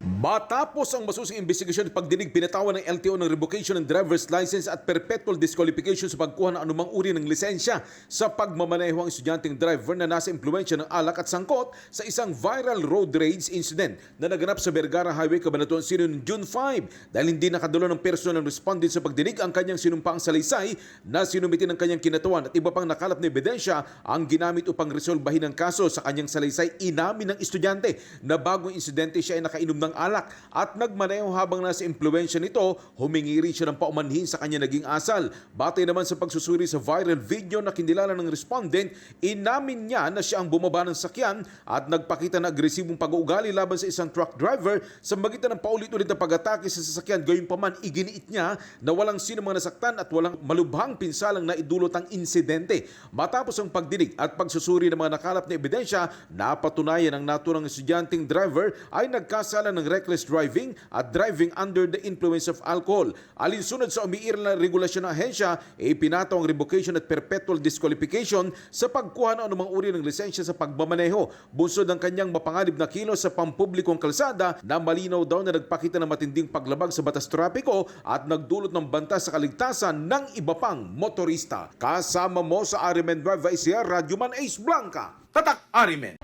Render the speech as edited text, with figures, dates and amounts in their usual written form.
Matapos ang masusing investigasyon at pagdinig, pinatawan ng LTO ng revocation ng driver's license at perpetual disqualification sa pagkuha ng anumang uri ng lisensya sa pagmamaneho ang estudyanteng driver na nasa impluensya ng alak at sangkot sa isang viral road rage incident na naganap sa Vergara Highway, Cabanatuan City noong June 5 dahil hindi nakadalo ng personal respondent sa pagdinig ang kanyang sinumpaang salaysay na sinumiti ng kanyang kinatawan at iba pang nakalap na ebidensya ang ginamit upang resolbahin ang kaso. Sa kanyang salaysay, inamin ng estudyante na bagong insidente siya ay nakainom ng alak at nagmaneho habang nasa impluensya nito. Humingi rin siya ng paumanhin sa kanya naging asal. Batay naman sa pagsusuri sa viral video na kinilala ng respondent, inamin niya na siya ang bumaba ng sakyan at nagpakita ng agresibong pag-uugali laban sa isang truck driver sa magitan ng paulit-ulit na pag-atake sa sasakyan. Gayunpaman, iginiit niya na walang sino mga nasaktan at walang malubhang pinsalang naidulot ang insidente. Matapos ang pagdinig at pagsusuri ng mga nakalap na ebidensya, napatunayan ang naturang estudyanteng driver ay nagkasala ng reckless driving at driving under the influence of alcohol. Alinsunod sa umiiral na regulasyon ng ahensya, ipinataw ang revocation at perpetual disqualification sa pagkuha ng anumang uri ng lisensya sa pagmamaneho. Bunsod ng kanyang mapanganib na kilos sa pampublikong kalsada na malinaw daw na nagpakita ng matinding paglabag sa batas trapiko at nagdulot ng banta sa kaligtasan ng iba pang motorista. Kasama mo sa Arimen Drive Vice Radyoman Ace Blanca, Tatak Arimen.